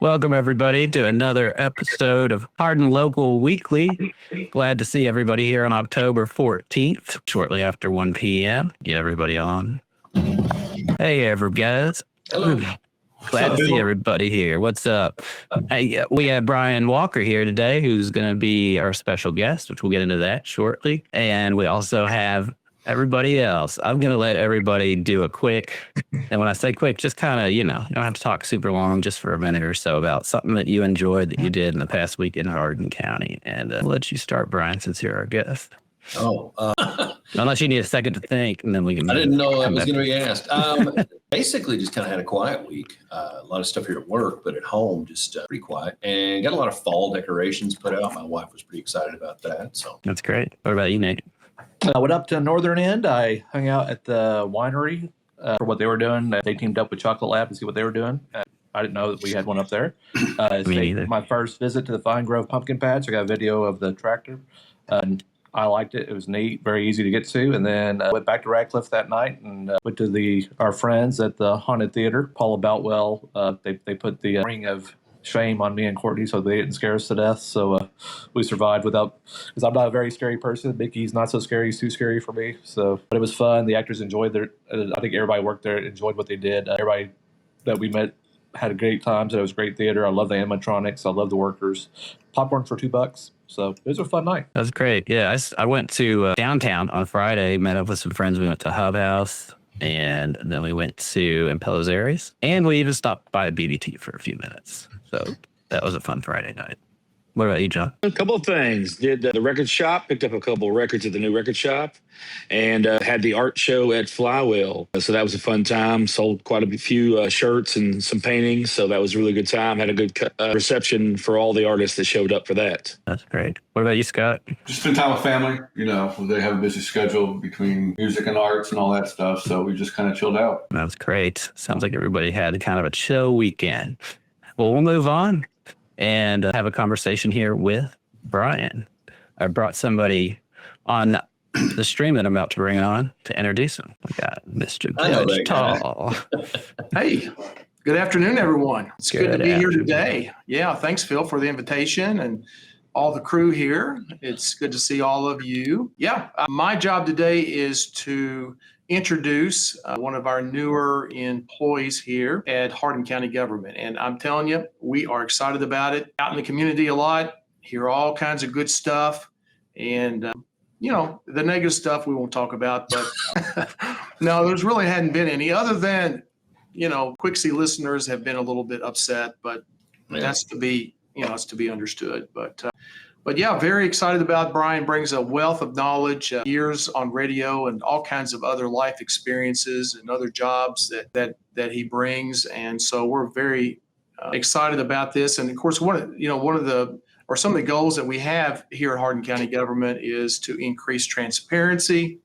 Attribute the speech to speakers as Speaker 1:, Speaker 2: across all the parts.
Speaker 1: Welcome, everybody, to another episode of Hardin Local Weekly. Glad to see everybody here on October 14th, shortly after 1 p.m. Get everybody on. Hey, guys.
Speaker 2: Hello.
Speaker 1: Glad to see everybody here. What's up? Hey, we have Brian Walker here today, who's going to be our special guest, which we'll get into that shortly. And we also have everybody else. I'm going to let everybody do a quick, and when I say quick, just kind of, you don't have to talk super long, just for a minute or so about something that you enjoyed that you did in the past week in Hardin County. And I'll let you start, Brian, since you're our guest. Unless you need a second to think, and then we can.
Speaker 2: I didn't know I was going to be asked. Basically, just kind of had a quiet week. A lot of stuff here at work, but at home, just pretty quiet. And got a lot of fall decorations put out. My wife was pretty excited about that. So
Speaker 1: that's great. What about you, Nate?
Speaker 3: I went up to Northern End. I hung out at the winery for what they were doing. They teamed up with Chocolate Lab to see what they were doing. I didn't know that we had one up there.
Speaker 1: Me neither.
Speaker 3: My first visit to the Fine Grove Pumpkin Patch. I got a video of the tractor. And I liked it. It was neat, very easy to get to. And then went back to Radcliffe that night and went to our friends at the Haunted Theater. Paula Boutwell, they put the ring of shame on me and Courtney so they didn't scare us to death. So we survived because I'm not a very scary person. Mickey's not so scary. He's too scary for me. So, but it was fun. The actors enjoyed I think everybody worked there enjoyed what they did. Everybody that we met had a great time. So it was great theater. I love the animatronics. I love the workers. Popcorn for $2. So it was a fun night.
Speaker 1: That was great. Yeah, I went to downtown on Friday, met up with some friends. We went to Hub House, and then we went to Impello's Aries, and we even stopped by BDT for a few minutes. So that was a fun Friday night. What about you, John?
Speaker 4: A couple of things. Did the record shop, picked up a couple of records at the new record shop, and had the art show at Flywheel. So that was a fun time. Sold quite a few shirts and some paintings. So that was a really good time. Had a good reception for all the artists that showed up for that.
Speaker 1: That's great. What about you, Scott?
Speaker 5: Just spend time with family. They have a busy schedule between music and arts and all that stuff. So we just kind of chilled out.
Speaker 1: That's great. Sounds like everybody had kind of a chill weekend. Well, we'll move on and have a conversation here with Brian. I brought somebody on the stream that I'm about to bring on to introduce him. We got Mr. Judge Tall.
Speaker 6: Hey, good afternoon, everyone. It's good to be here today. Yeah, thanks, Phil, for the invitation and all the crew here. It's good to see all of you. Yeah, my job today is to introduce one of our newer employees here at Hardin County Government. And I'm telling you, we are excited about it. Out in the community a lot, hear all kinds of good stuff. And, the negative stuff we won't talk about. But no, there's really hadn't been any other than, Quixie listeners have been a little bit upset, but that's to be, it's to be understood. But yeah, very excited about Brian. Brings a wealth of knowledge, years on radio and all kinds of other life experiences and other jobs that he brings. And so we're very excited about this. And of course, some of the goals that we have here at Hardin County Government is to increase transparency,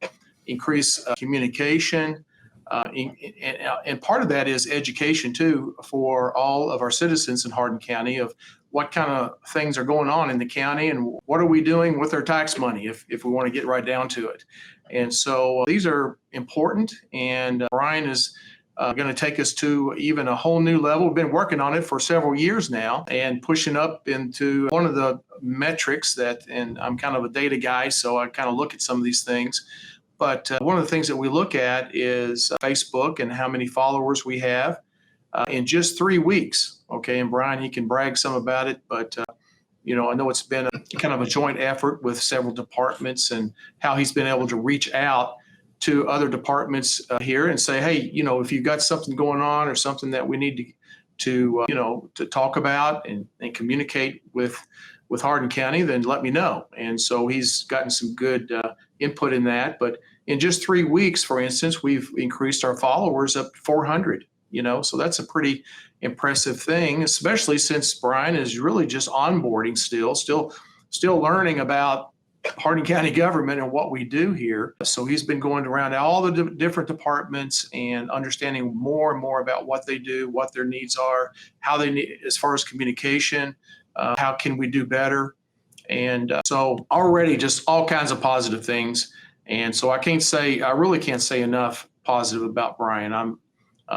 Speaker 6: increase communication. And part of that is education too for all of our citizens in Hardin County of what kind of things are going on in the county and what are we doing with our tax money if we want to get right down to it. And so these are important, and Brian is going to take us to even a whole new level. We've been working on it for several years now and pushing up into one of the metrics and I'm kind of a data guy, so I kind of look at some of these things. But one of the things that we look at is Facebook and how many followers we have in just 3 weeks. Okay, and Brian, he can brag some about it, but I know it's been a kind of a joint effort with several departments and how he's been able to reach out to other departments here and say, hey, if you've got something going on or something that we need to talk about and communicate with Hardin County, then let me know. And so he's gotten some good input in that. But in just 3 weeks, for instance, we've increased our followers up to 400. So that's a pretty impressive thing, especially since Brian is really just onboarding still learning about Hardin County government and what we do here. So he's been going around all the different departments and understanding more and more about what they do, what their needs are, how they need, as far as communication, how can we do better? And so already just all kinds of positive things. And so I really can't say enough positive about Brian.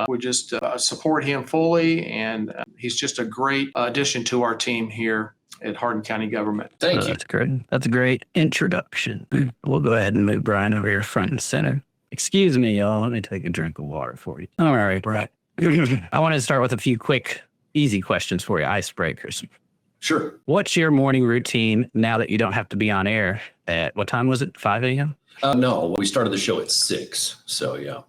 Speaker 6: We just support him fully, and he's just a great addition to our team here at Hardin County Government.
Speaker 2: Thank you.
Speaker 1: That's great. That's a great introduction. We'll go ahead and move Brian over here front and center. Excuse me, y'all. Let me take a drink of water for you. All right, Brian. I want to start with a few quick, easy questions for you, icebreakers.
Speaker 2: Sure.
Speaker 1: What's your morning routine now that you don't have to be on air at, what time was it, 5 a.m.?
Speaker 2: No, we started the show at 6. So, yeah.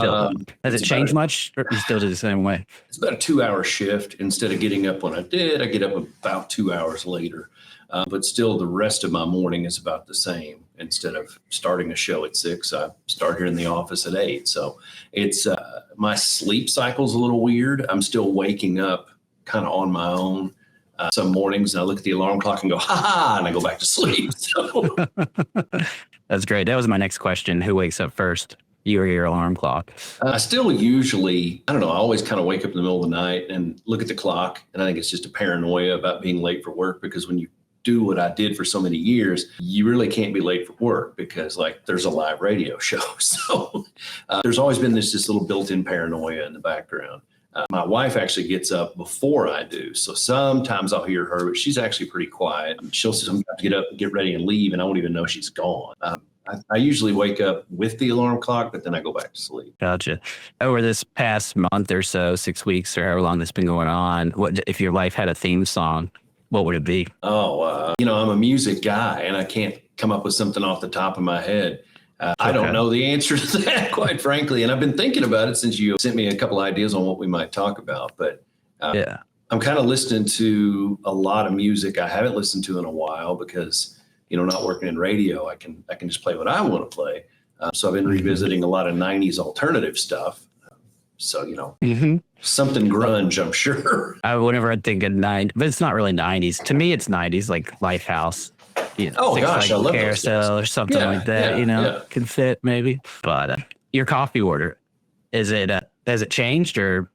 Speaker 1: Has it changed much, or you still do the same way?
Speaker 2: It's about a 2-hour shift. Instead of getting up when I did, I get up about 2 hours later. But still, the rest of my morning is about the same. Instead of starting a show at 6, I start here in the office at 8. So it's my sleep cycle's a little weird. I'm still waking up kind of on my own. Some mornings, and I look at the alarm clock and go, ha ha, and I go back to sleep. So.
Speaker 1: That's great. That was my next question. Who wakes up first? You or your alarm clock?
Speaker 2: I still usually, I don't know, I always kind of wake up in the middle of the night and look at the clock. And I think it's just a paranoia about being late for work, because when you do what I did for so many years, you really can't be late for work because like there's a live radio show. So there's always been this little built-in paranoia in the background. My wife actually gets up before I do. So sometimes I'll hear her, but she's actually pretty quiet. She'll sometimes get up, get ready and leave, and I won't even know she's gone. I usually wake up with the alarm clock, but then I go back to sleep.
Speaker 1: Gotcha. Over this past month or so, 6 weeks or however long this has been going on, what if your life had a theme song, what would it be?
Speaker 2: I'm a music guy, and I can't come up with something off the top of my head. I don't know the answer to that, quite frankly. And I've been thinking about it since you sent me a couple ideas on what we might talk about. But I'm kind of listening to a lot of music I haven't listened to in a while because, not working in radio, I can just play what I want to play. So I've been revisiting a lot of 90s alternative stuff. So, something grunge, I'm sure.
Speaker 1: Whenever I think of 90s, but it's not really 90s. To me, it's 90s, like Lifehouse.
Speaker 2: Gosh, I love
Speaker 1: Carousel or something like that, can fit maybe. But your coffee order, has it changed, or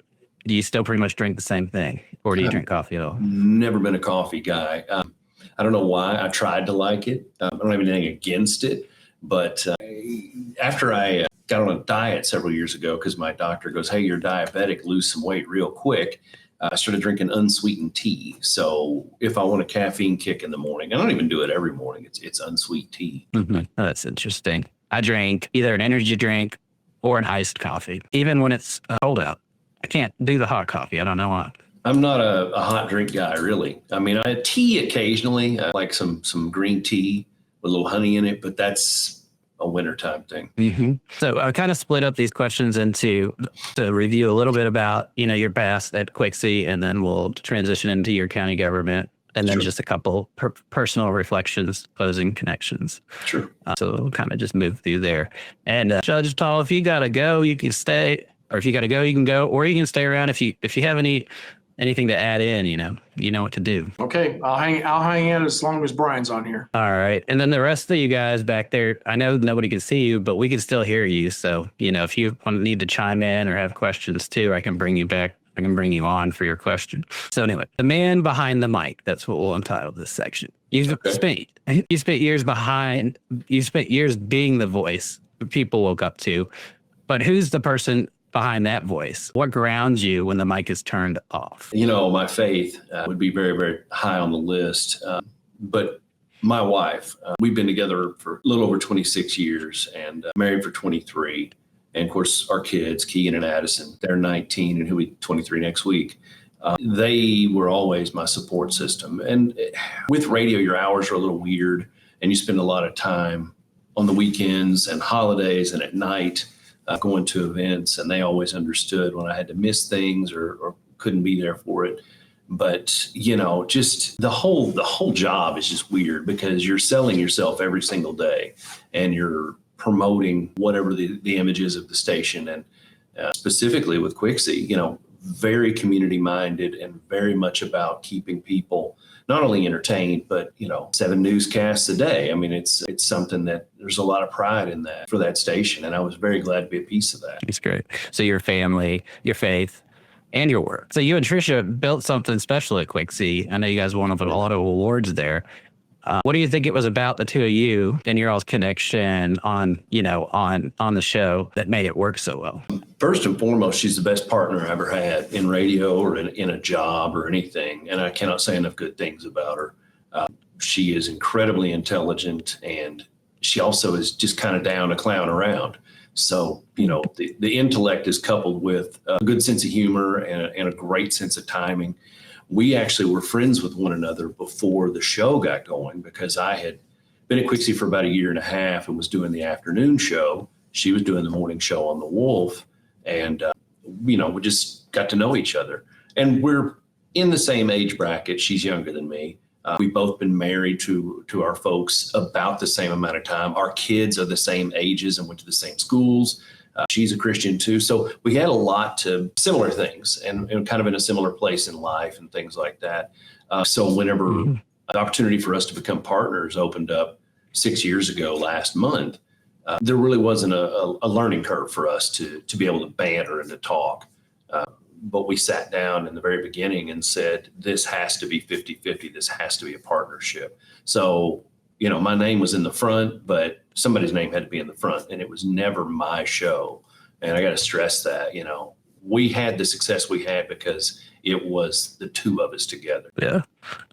Speaker 1: do you still pretty much drink the same thing, or do you drink coffee at all?
Speaker 2: Never been a coffee guy. I don't know why. I tried to like it. I don't have anything against it. But after I got on a diet several years ago, because my doctor goes, hey, you're diabetic, lose some weight real quick. I started drinking unsweetened tea. So if I want a caffeine kick in the morning, I don't even do it every morning. It's unsweet tea.
Speaker 1: Mm-hmm. Oh, that's interesting. I drink either an energy drink or an iced coffee, even when it's cold out. I can't do the hot coffee. I don't know why.
Speaker 2: I'm not a hot drink guy, really. I mean, I tea occasionally, like some green tea with a little honey in it, but that's a wintertime thing.
Speaker 1: Mm-hmm. So I kind of split up these questions to review a little bit about, your past at Quixie, and then we'll transition into your county government, and then just a couple personal reflections, closing connections.
Speaker 2: Sure.
Speaker 1: So we'll kind of just move through there. And Judge Tall, if you got to go, you can stay, or if you got to go, you can go, or you can stay around if you have anything to add in, you know what to do.
Speaker 6: Okay, I'll hang in as long as Brian's on here.
Speaker 1: All right. And then the rest of you guys back there, I know nobody can see you, but we can still hear you. So, if you need to chime in or have questions too, I can bring you back. I can bring you on for your question. So anyway, the man behind the mic, that's what we'll entitle this section. You spent years being the voice people woke up to, but who's the person behind that voice? What grounds you when the mic is turned off?
Speaker 2: My faith would be very, very high on the list. But my wife, we've been together for a little over 26 years and married for 23. And of course, our kids, Keegan and Addison, they're 19 and he'll be 23 next week. They were always my support system. And with radio, your hours are a little weird and you spend a lot of time on the weekends and holidays and at night going to events, and they always understood when I had to miss things or couldn't be there for it. But, just the whole job is just weird because you're selling yourself every single day and you're promoting whatever the image is of the station. And specifically with Quixie, very community minded and very much about keeping people not only entertained, but 7 newscasts a day. I mean, it's something that there's a lot of pride in that for that station. And I was very glad to be a piece of that.
Speaker 1: It's great. So your family, your faith, and your work. So you and Tricia built something special at Quixie. I know you guys won a lot of awards there. What do you think it was about the two of you and your all's connection on the show that made it work so well?
Speaker 2: First and foremost, she's the best partner I ever had in radio or in a job or anything. And I cannot say enough good things about her. She is incredibly intelligent, and she also is just kind of down to clown around. So, the intellect is coupled with a good sense of humor and a great sense of timing. We actually were friends with one another before the show got going, because I had been at Quixie for about a year and a half and was doing the afternoon show. She was doing the morning show on the Wolf. And, we just got to know each other. And we're in the same age bracket. She's younger than me. We've both been married to our folks about the same amount of time. Our kids are the same ages and went to the same schools. She's a Christian too. So we had a lot to similar things and kind of in a similar place in life and things like that. So whenever the opportunity for us to become partners opened up 6 years ago last month, there really wasn't a learning curve for us to be able to banter and to talk. But we sat down in the very beginning and said, this has to be 50-50. This has to be a partnership. So, my name was in the front, but somebody's name had to be in the front, and it was never my show. And I got to stress that, we had the success we had because it was the two of us together.
Speaker 1: Yeah,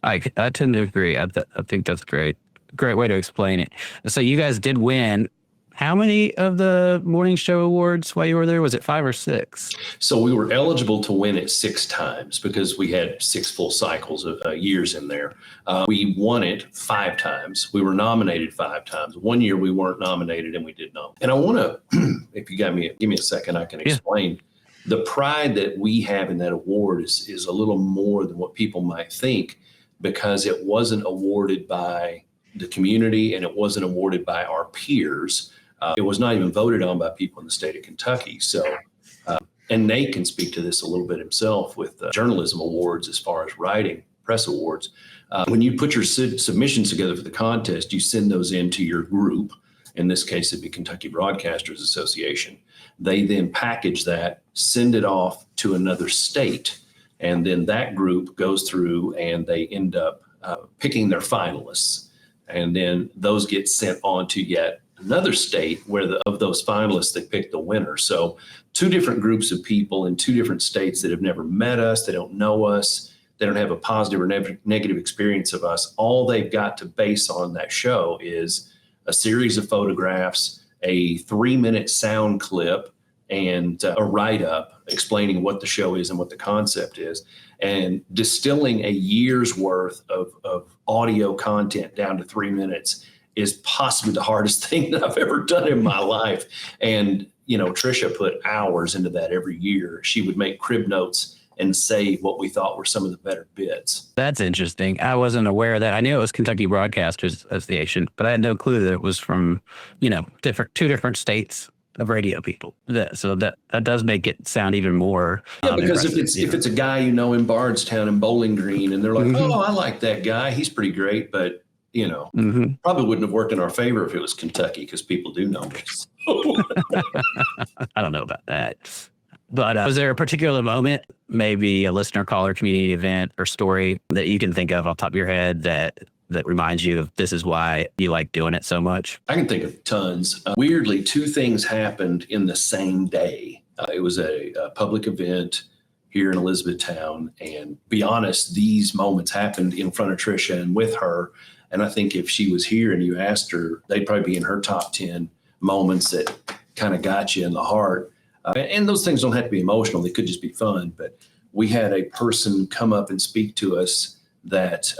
Speaker 1: I tend to agree. I think that's great. Great way to explain it. So you guys did win. How many of the morning show awards while you were there? Was it 5 or 6?
Speaker 2: So we were eligible to win it 6 times because we had 6 full cycles of years in there. We won it 5 times. We were nominated 5 times. One year we weren't nominated and we did not. And I want to, if you give me a second, I can explain. The pride that we have in that award is a little more than what people might think, because it wasn't awarded by the community and it wasn't awarded by our peers. It was not even voted on by people in the state of Kentucky. So, and Nate can speak to this a little bit himself with journalism awards as far as writing, press awards. When you put your submissions together for the contest, you send those into your group. In this case, it'd be Kentucky Broadcasters Association. They then package that, send it off to another state, and then that group goes through and they end up picking their finalists. And then those get sent on to yet another state where of those finalists, they pick the winner. So 2 different groups of people in 2 different states that have never met us. They don't know us. They don't have a positive or negative experience of us. All they've got to base on that show is a series of photographs, a 3-minute sound clip, and a write-up explaining what the show is and what the concept is, and distilling a year's worth of audio content down to 3 minutes is possibly the hardest thing that I've ever done in my life. And, Trisha put hours into that every year. She would make crib notes and say what we thought were some of the better bits.
Speaker 1: That's interesting. I wasn't aware of that. I knew it was Kentucky Broadcasters Association, but I had no clue that it was from, 2 different states of radio people. So that does make it sound even more.
Speaker 2: Yeah, because if it's a guy in Bardstown and Bowling Green, and they're like, oh, I like that guy, he's pretty great, but probably wouldn't have worked in our favor if it was Kentucky, because people do know me.
Speaker 1: I don't know about that. But was there a particular moment, maybe a listener caller community event or story that you can think of off the top of your head that reminds you of this is why you like doing it so much?
Speaker 2: I can think of tons. Weirdly, 2 things happened in the same day. It was a public event here in Elizabethtown. And be honest, these moments happened in front of Trisha and with her. And I think if she was here and you asked her, they'd probably be in her top 10 moments that kind of got you in the heart. And those things don't have to be emotional. They could just be fun. But we had a person come up and speak to us that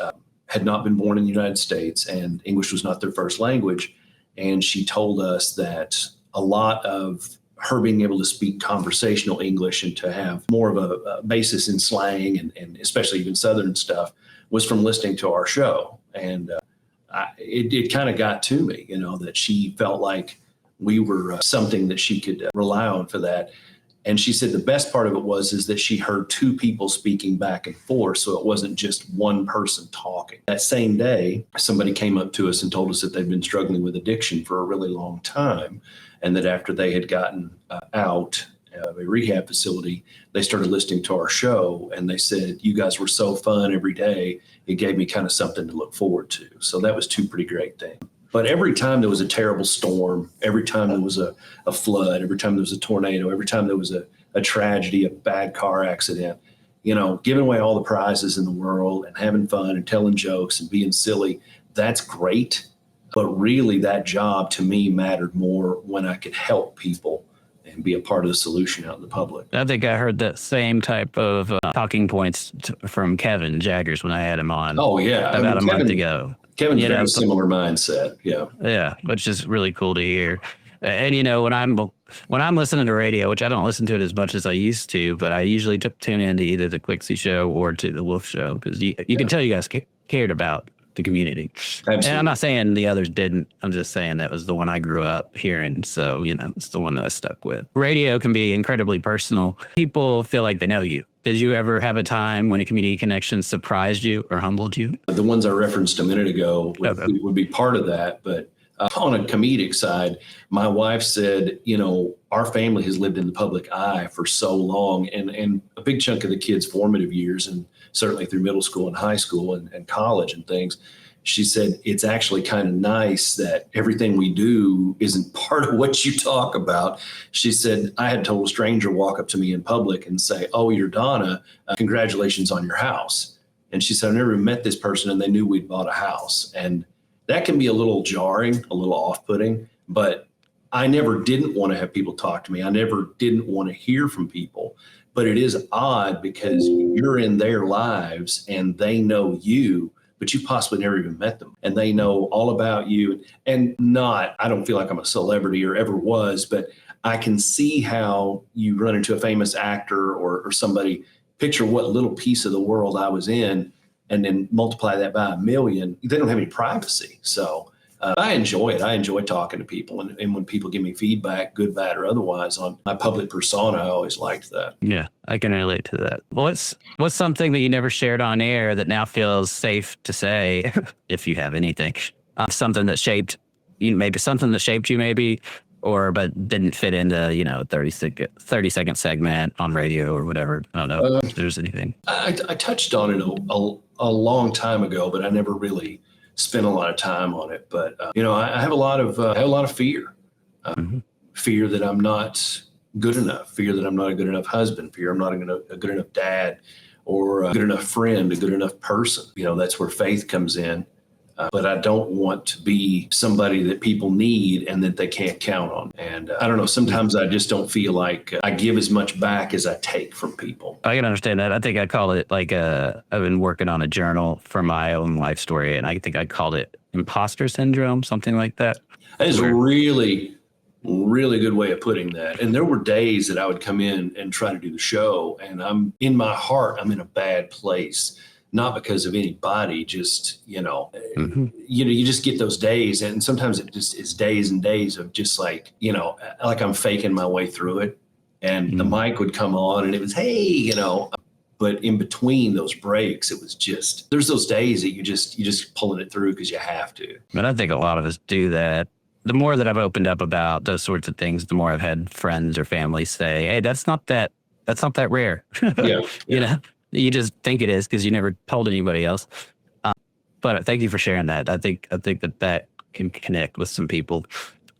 Speaker 2: had not been born in the United States, and English was not their first language. And she told us that a lot of her being able to speak conversational English and to have more of a basis in slang and especially even Southern stuff was from listening to our show. And it kind of got to me, that she felt like we were something that she could rely on for that. And she said the best part of it is that she heard 2 people speaking back and forth. So it wasn't just one person talking. That same day, somebody came up to us and told us that they'd been struggling with addiction for a really long time. And that after they had gotten out a rehab facility, they started listening to our show and they said, you guys were so fun every day. It gave me kind of something to look forward to. So that was two pretty great things. But every time there was a terrible storm, every time there was a flood, every time there was a tornado, every time there was a tragedy, a bad car accident, giving away all the prizes in the world and having fun and telling jokes and being silly, that's great. But really that job to me mattered more when I could help people and be a part of the solution out in the public.
Speaker 1: I think I heard that same type of talking points from Kevin Jaggers when I had him on.
Speaker 2: Oh, yeah.
Speaker 1: About a month ago.
Speaker 2: Kevin's very similar mindset. Yeah.
Speaker 1: Yeah, which is really cool to hear. And when I'm listening to radio, which I don't listen to it as much as I used to, but I usually tune into either the Quixie Show or to the Wolf Show because you can tell you guys cared about the community.
Speaker 2: Absolutely.
Speaker 1: And I'm not saying the others didn't. I'm just saying that was the one I grew up hearing. So, it's the one that I stuck with. Radio can be incredibly personal. People feel like they know you. Did you ever have a time when a community connection surprised you or humbled you?
Speaker 2: The ones I referenced a minute ago would be part of that. But on a comedic side, my wife said, our family has lived in the public eye for so long, and a big chunk of the kids' formative years, and certainly through middle school and high school and college and things. She said, it's actually kind of nice that everything we do isn't part of what you talk about. She said, I had a total stranger walk up to me in public and say, oh, you're Donna. Congratulations on your house. And she said, I've never met this person, and they knew we'd bought a house. And that can be a little jarring, a little off-putting, but I never didn't want to have people talk to me. I never didn't want to hear from people. But it is odd because you're in their lives and they know you, but you possibly never even met them. And they know all about you. And I don't feel like I'm a celebrity or ever was, but I can see how you run into a famous actor or somebody, picture what little piece of the world I was in, and then multiply that by 1 million. They don't have any privacy. So I enjoy it. I enjoy talking to people. And when people give me feedback, good, bad, or otherwise, on my public persona, I always liked that.
Speaker 1: Yeah, I can relate to that. What's something that you never shared on air that now feels safe to say, if you have anything, something that shaped you, maybe something that shaped you, maybe, but didn't fit into, 30-second segment on radio or whatever. I don't know if there's anything.
Speaker 2: I touched on it a long time ago, but I never really spent a lot of time on it. But I have a lot of fear, fear that I'm not good enough, fear that I'm not a good enough husband, fear I'm not a good enough dad, or a good enough friend, a good enough person. That's where faith comes in. But I don't want to be somebody that people need and that they can't count on. And I don't know, sometimes I just don't feel like I give as much back as I take from people.
Speaker 1: I can understand that. I think I call it I've been working on a journal for my own life story, and I think I called it imposter syndrome, something like that.
Speaker 2: That is a really, really good way of putting that. And there were days that I would come in and try to do the show, and in my heart, I'm in a bad place. Not because of anybody, just, you just get those days. And sometimes it just is days and days of just like I'm faking my way through it. And the mic would come on and it was, hey, but in between those breaks, it was just, there's those days that you just pulling it through because you have to.
Speaker 1: And I think a lot of us do that. The more that I've opened up about those sorts of things, the more I've had friends or family say, hey, that's not that rare.
Speaker 2: Yeah.
Speaker 1: You just think it is because you never told anybody else. But thank you for sharing that. I think that can connect with some people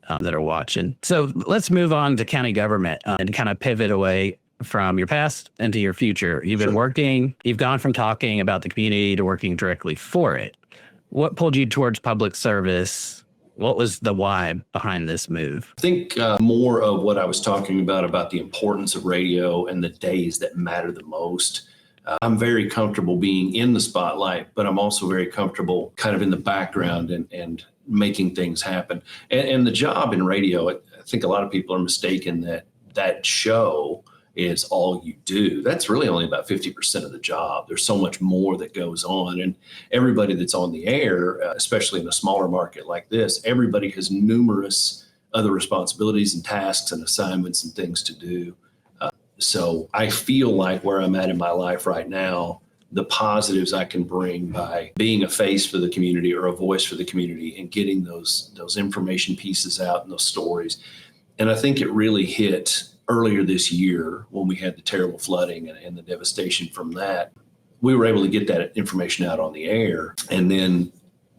Speaker 1: that are watching. So let's move on to county government and kind of pivot away from your past into your future. You've been you've gone from talking about the community to working directly for it. What pulled you towards public service? What was the why behind this move?
Speaker 2: I think more of what I was talking about the importance of radio and the days that matter the most. I'm very comfortable being in the spotlight, but I'm also very comfortable kind of in the background and making things happen. And the job in radio, I think a lot of people are mistaken that show is all you do. That's really only about 50% of the job. There's so much more that goes on. And everybody that's on the air, especially in a smaller market like this, everybody has numerous other responsibilities and tasks and assignments and things to do. So I feel like where I'm at in my life right now, the positives I can bring by being a face for the community or a voice for the community and getting those information pieces out and those stories. And I think it really hit earlier this year when we had the terrible flooding and the devastation from that, we were able to get that information out on the air. And then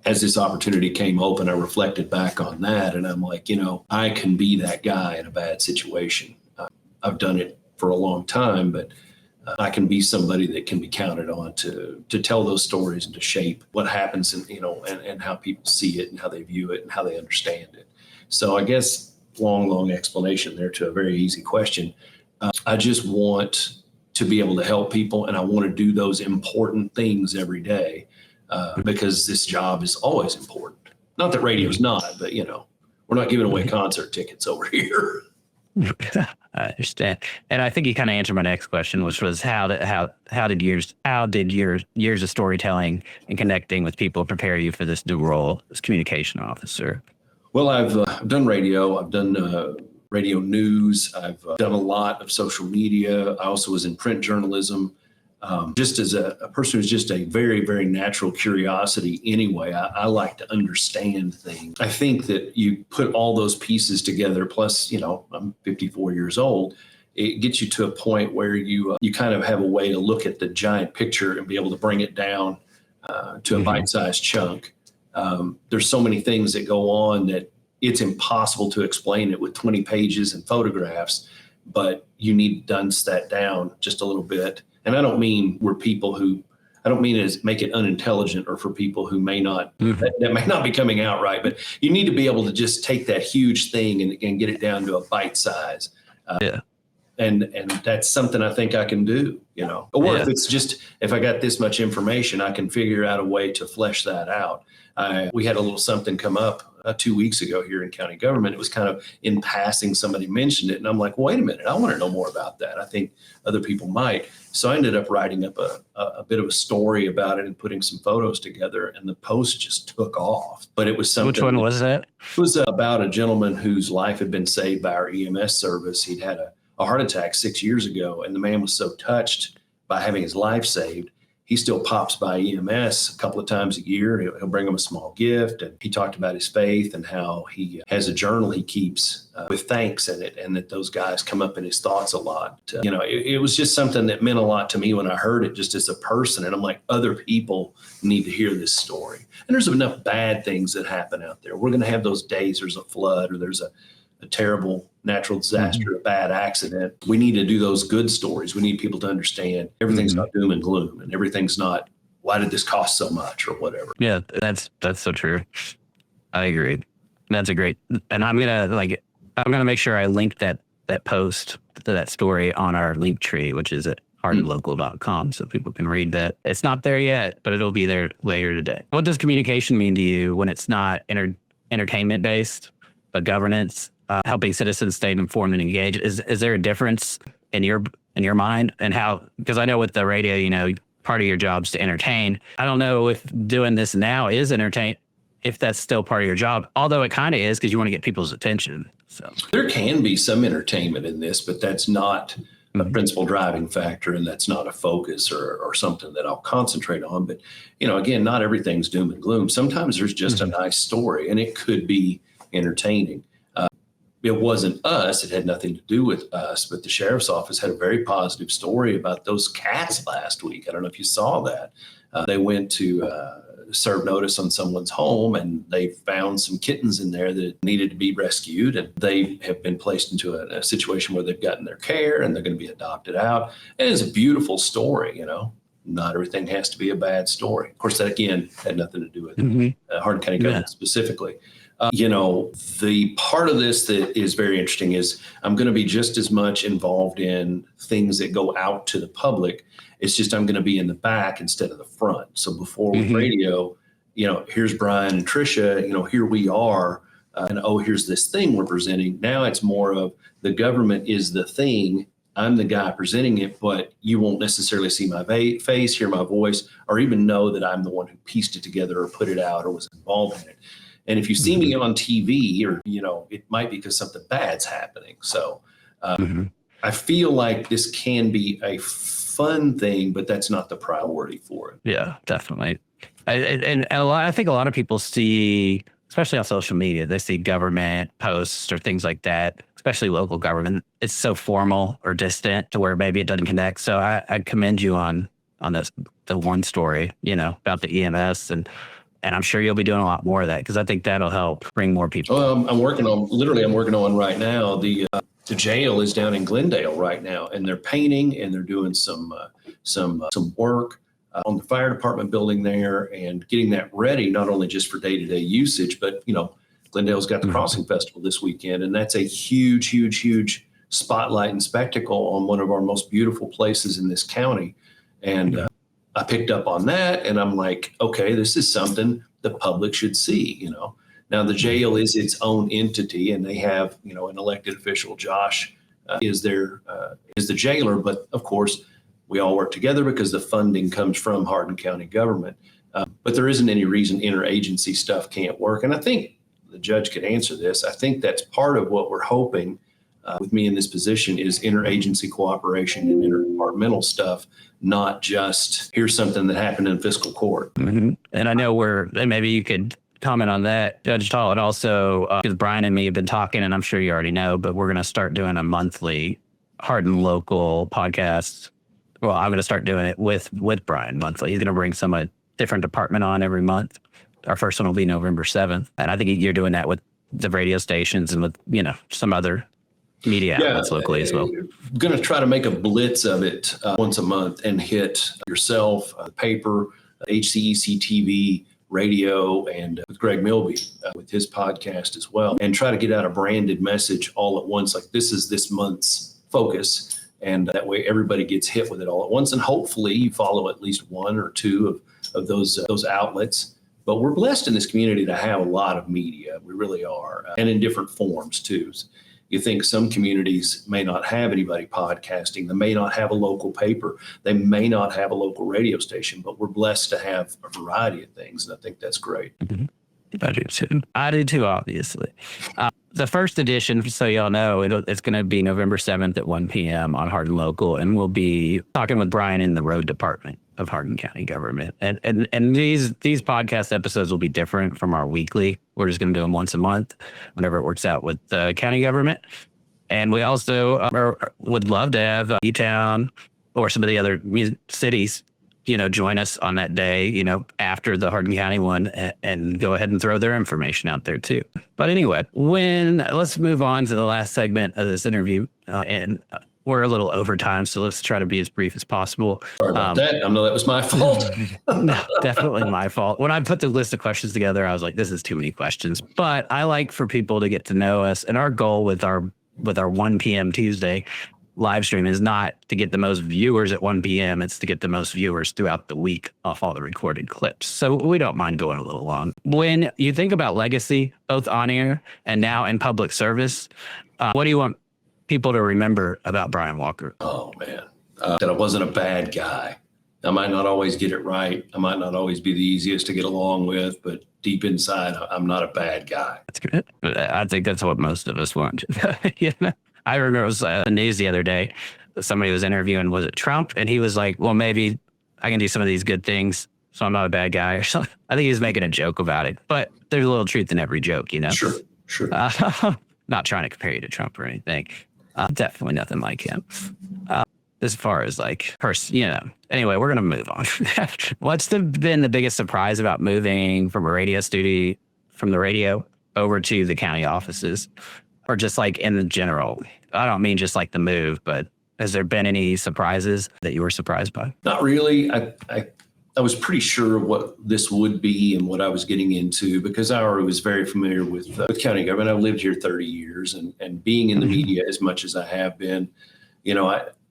Speaker 2: as this opportunity came open, I reflected back on that, and I'm like, I can be that guy in a bad situation. I've done it for a long time, but I can be somebody that can be counted on to tell those stories and to shape what happens and how people see it and how they view it and how they understand it. So I guess long explanation there to a very easy question. I just want to be able to help people, and I want to do those important things every day because this job is always important. Not that radio's not, but we're not giving away concert tickets over here.
Speaker 1: I understand, and I think you kind of answered my next question, which was how did your years of storytelling and connecting with people prepare you for this new role as communication officer?
Speaker 2: Well, I've done radio. I've done radio news. I've done a lot of social media. I also was in print journalism. Just as a person who's just a very, very natural curiosity anyway, I like to understand things. I think that you put all those pieces together, plus, I'm 54 years old, it gets you to a point where you kind of have a way to look at the giant picture and be able to bring it down to a bite-sized chunk. There's so many things that go on that it's impossible to explain it with 20 pages and photographs, but you need to dunce that down just a little bit. And I don't mean I don't mean as make it unintelligent or for people who may not, that may not be coming out right, but you need to be able to just take that huge thing and get it down to a bite size. And that's something I think I can do, or if it's just, if I got this much information, I can figure out a way to flesh that out. We had a little something come up 2 weeks ago here in county government. It was kind of in passing, somebody mentioned it, and I'm like, wait a minute, I want to know more about that. I think other people might. So I ended up writing up a bit of a story about it and putting some photos together, and the post just took off. But it was something.
Speaker 1: Which one was that?
Speaker 2: It was about a gentleman whose life had been saved by our EMS service. He'd had a heart attack 6 years ago, and the man was so touched by having his life saved. He still pops by EMS a couple of times a year. He'll bring them a small gift. And he talked about his faith and how he has a journal he keeps with thanks in it, and that those guys come up in his thoughts a lot. It was just something that meant a lot to me when I heard it, just as a person. And I'm like, other people need to hear this story. And there's enough bad things that happen out there. We're going to have those days there's a flood or there's a terrible natural disaster, a bad accident. We need to do those good stories. We need people to understand everything's not doom and gloom, and everything's not, why did this cost so much or whatever.
Speaker 1: Yeah, that's so true. I agree. That's a great, and I'm gonna make sure I link that post to that story on our link tree, which is at hardinlocal.com, so people can read that. It's not there yet, but it'll be there later today. What does communication mean to you when it's not entertainment based, but governance? Helping citizens stay informed and engaged. Is there a difference in your mind, and how? Because I know with the radio, part of your job is to entertain. I don't know if doing this now is entertain, if that's still part of your job. Although it kind of is, because you want to get people's attention. So there
Speaker 2: can be some entertainment in this, but that's not a principal driving factor, and that's not a focus or something that I'll concentrate on. But again, not everything's doom and gloom. Sometimes there's just a nice story, and it could be entertaining. It wasn't us. It had nothing to do with us, but the sheriff's office had a very positive story about those cats last week. I don't know if you saw that. They went to serve notice on someone's home, and they found some kittens in there that needed to be rescued. And they have been placed into a situation where they've gotten their care, and they're going to be adopted out. And it's a beautiful story, Not everything has to be a bad story. Of course, that, again, had nothing to do with Hardin County government specifically. The part of this that is very interesting is I'm going to be just as much involved in things that go out to the public. It's just I'm going to be in the back instead of the front. So before with radio, here's Brian and Tricia, here we are, and here's this thing we're presenting. Now it's more of the government is the thing. I'm the guy presenting it, but you won't necessarily see my face, hear my voice, or even know that I'm the one who pieced it together or put it out or was involved in it. And if you see me on TV, or, it might be because something bad's happening. So I feel like this can be a fun thing, but that's not the priority for it.
Speaker 1: Yeah, definitely. I think a lot of people see, especially on social media, they see government posts or things like that. especially local government, it's so formal or distant to where maybe it doesn't connect. So I commend you on this, the one story, about the EMS, and I'm sure you'll be doing a lot more of that, because I think that'll help bring more people.
Speaker 2: Well, I'm working on right now. The jail is down in Glendale right now, and they're painting and they're doing some work on the fire department building there and getting that ready, not only just for day-to-day usage, but Glendale's got the Crossing Festival this weekend, and that's a huge spotlight and spectacle on one of our most beautiful places in this county. And I picked up on that, and I'm like, okay, this is something the public should see. Now the jail is its own entity, and they have an elected official. Josh is the jailer, but of course we all work together because the funding comes from Hardin County government. But there isn't any reason interagency stuff can't work, and I think the judge could answer this. I think that's part of what we're hoping with me in this position is interagency cooperation and interdepartmental stuff, not just here's something that happened in fiscal court.
Speaker 1: Mm-hmm. And I know and maybe you could comment on that, Judge Tall, and also because Brian and me have been talking, and I'm sure you already know, but we're going to start doing a monthly Hardin Local podcast. Well, I'm going to start doing it with Brian monthly. He's going to bring a different department on every month. Our first one will be November 7th. And I think you're doing that with the radio stations and with, some other media outlets locally as well.
Speaker 2: Going to try to make a blitz of it once a month and hit yourself, the paper, HCEC TV, radio, and with Greg Milby with his podcast as well, and try to get out a branded message all at once. Like, this is this month's focus. And that way everybody gets hit with it all at once. And hopefully you follow at least one or two of those outlets. But we're blessed in this community to have a lot of media. We really are. And in different forms too. You think some communities may not have anybody podcasting. They may not have a local paper. They may not have a local radio station, but we're blessed to have a variety of things. And I think that's great.
Speaker 1: Mm-hmm. I do too, obviously. The first edition, so y'all know, it's going to be November 7th at 1 p.m. on Hardin Local, and we'll be talking with Brian in the Road Department of Hardin County government. And these podcast episodes will be different from our weekly. We're just going to do them once a month, whenever it works out with the county government. And we also would love to have E-Town or some of the other cities join us on that day, after the Hardin County one, and go ahead and throw their information out there too. But anyway, let's move on to the last segment of this interview. And we're a little over time, so let's try to be as brief as possible.
Speaker 2: Sorry about that. I know that was my fault.
Speaker 1: No, definitely my fault. When I put the list of questions together, I was like, this is too many questions. But I like for people to get to know us. And our goal with our 1 p.m. Tuesday live stream is not to get the most viewers at 1 p.m. It's to get the most viewers throughout the week off all the recorded clips. So we don't mind going a little long. When you think about legacy, both on air and now in public service, what do you want people to remember about Brian Walker?
Speaker 2: Oh, man, that I wasn't a bad guy. I might not always get it right. I might not always be the easiest to get along with, but deep inside, I'm not a bad guy.
Speaker 1: That's good. I think that's what most of us want. I remember it was the news the other day. Somebody was interviewing, was it Trump? And he was like, well, maybe I can do some of these good things, so I'm not a bad guy or something. I think he was making a joke about it, but there's a little truth in every joke,
Speaker 2: Sure.
Speaker 1: Not trying to compare you to Trump or anything. Definitely nothing like him. As far as anyway, we're going to move on. What's been the biggest surprise about moving from a radio studio, from the radio over to the county offices? Or just like in the general, I don't mean just like the move, but has there been any surprises that you were surprised by?
Speaker 2: Not really. I was pretty sure what this would be and what I was getting into, because I already was very familiar with county government. I've lived here 30 years and being in the media as much as I have been,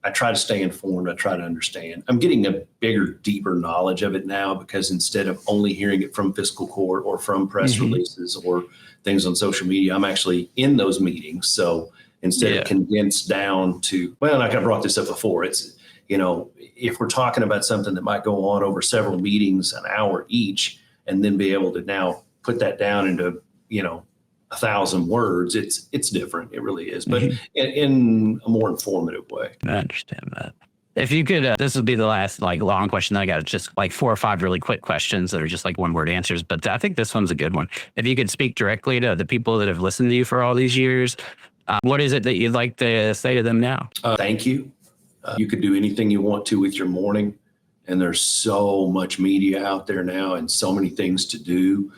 Speaker 2: I try to stay informed. I try to understand. I'm getting a bigger, deeper knowledge of it now, because instead of only hearing it from fiscal court or from press releases or things on social media, I'm actually in those meetings. So instead of condensed down to, well, I brought this up before. It's, if we're talking about something that might go on over several meetings, an hour each, and then be able to now put that down into, 1,000 words, it's different. It really is, but in a more informative way.
Speaker 1: I understand that. If you could, this would be the last long question that I got. Just 4 or 5 really quick questions that are just 1-word answers. But I think this one's a good one. If you could speak directly to the people that have listened to you for all these years, What is it that you'd like to say to them now?
Speaker 2: Thank you. You could do anything you want to with your morning. And there's so much media out there now and so many things to do.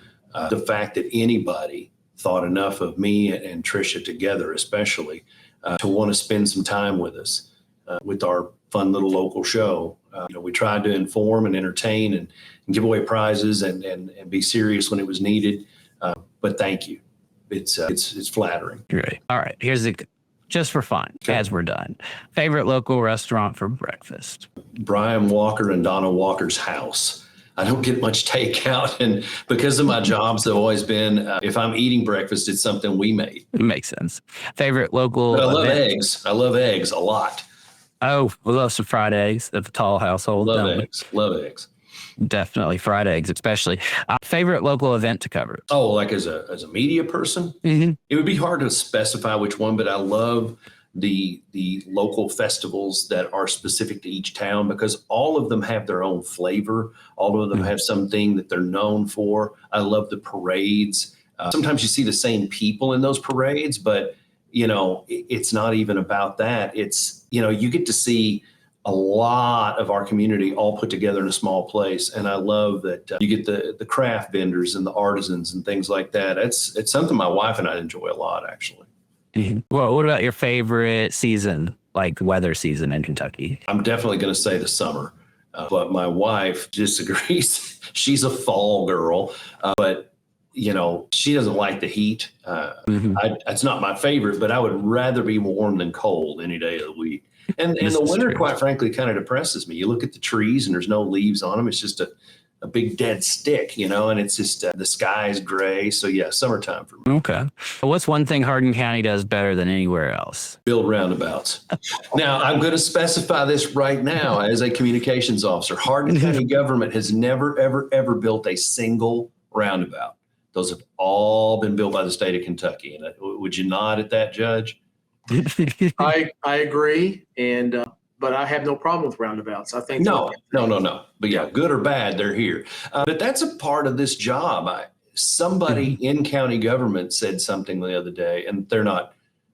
Speaker 2: The fact that anybody thought enough of me and Trisha together, especially, to want to spend some time with us with our fun little local show. We tried to inform and entertain and give away prizes and be serious when it was needed. But thank you. It's flattering.
Speaker 1: Great. All right. Here's just for fun, as we're done. Favorite local restaurant for breakfast?
Speaker 2: Brian Walker and Donna Walker's house. I don't get much takeout, and because of my jobs, they've always been, if I'm eating breakfast, it's something we made.
Speaker 1: It makes sense. Favorite local
Speaker 2: But I love
Speaker 1: event?
Speaker 2: eggs. I love eggs a lot.
Speaker 1: Oh, we love some fried eggs at the Tall household.
Speaker 2: Love
Speaker 1: don't we?
Speaker 2: eggs. Love eggs.
Speaker 1: Definitely fried eggs, especially. Favorite local event to cover?
Speaker 2: Oh, like as a media person, it would be hard to specify which one, but I love the local festivals that are specific to each town because all of them have their own flavor. All of them have something that they're known for. I love the parades. Sometimes you see the same people in those parades, but it's not even about that. It's, you get to see a lot of our community all put together in a small place. And I love that you get the craft vendors and the artisans and things like that. It's something my wife and I enjoy a lot, actually.
Speaker 1: Well, what about your favorite season, like weather season in Kentucky?
Speaker 2: I'm definitely going to say the summer, but my wife disagrees. She's a fall girl, but she doesn't like the heat. It's not my favorite, but I would rather be warm than cold any day of the week. And the winter, quite frankly, kind of depresses me. You look at the trees and there's no leaves on them. It's just a big dead stick, and it's just the sky is gray. So yeah, summertime for me.
Speaker 1: Okay. What's one thing Hardin County does better than anywhere else?
Speaker 2: Build roundabouts. Now, I'm going to specify this right now as a communications officer. Hardin County government has never, ever, ever built a single roundabout. Those have all been built by the state of Kentucky. And would you nod at that, Judge?
Speaker 6: I agree, and but I have no problem with roundabouts. I think
Speaker 2: no. But yeah, good or bad, they're here. But that's a part of this job. Somebody in county government said something the other day, and they're not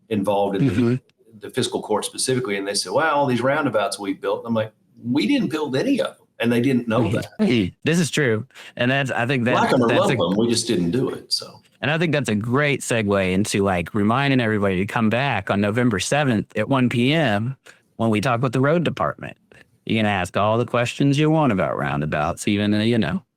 Speaker 2: involved in the fiscal court specifically. And they said, "Well, all these roundabouts we built." And I'm like, "We didn't build any of them," and they didn't know that.
Speaker 1: This is true, and I think that
Speaker 2: like them or love them, we just didn't do it. So.
Speaker 1: And I think that's a great segue into reminding everybody to come back on November 7th at 1 p.m. when we talk with the road department. You can ask all the questions you want about roundabouts, even, and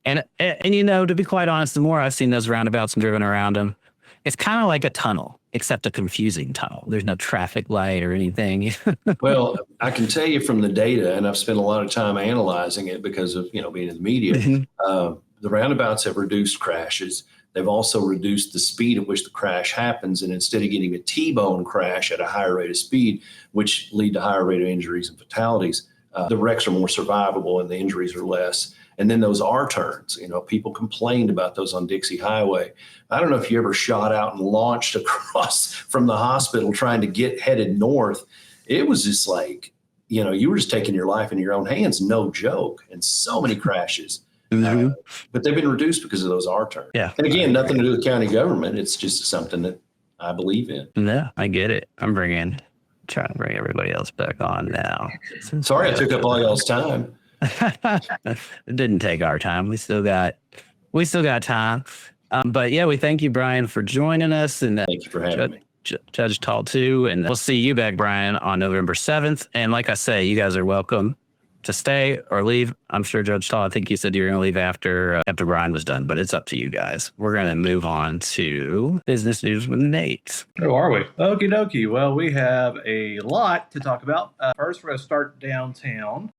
Speaker 1: to be quite honest, the more I've seen those roundabouts and driven around them, it's kind of like a tunnel, except a confusing tunnel. There's no traffic light or anything.
Speaker 2: Well, I can tell you from the data, and I've spent a lot of time analyzing it because of, being in the media, the roundabouts have reduced crashes. They've also reduced the speed at which the crash happens. And instead of getting a T-bone crash at a higher rate of speed, which lead to higher rate of injuries and fatalities, the wrecks are more survivable and the injuries are less. And then those R-turns, people complained about those on Dixie Highway. I don't know if you ever shot out and launched across from the hospital trying to get headed north. It was just like, you were just taking your life in your own hands. No joke. And so many crashes. But they've been reduced because of those R-turns.
Speaker 1: Yeah.
Speaker 2: And again, nothing to do with county government. It's just something that I believe in.
Speaker 1: Yeah, I get it. I'm trying to bring everybody else back on now.
Speaker 2: Sorry I took up all y'all's time.
Speaker 1: It didn't take our time. We still got time. But yeah, we thank you, Brian, for joining us. And
Speaker 2: thank you for having me.
Speaker 1: Judge Tall too. And we'll see you back, Brian, on November 7th. And like I say, you guys are welcome to stay or leave. I'm sure Judge Tall, I think you said you were going to leave after Brian was done, but it's up to you guys. We're going to move on to business news with Nate.
Speaker 3: Who are we? Okie dokie. Well, we have a lot to talk about. First, we're going to start downtown.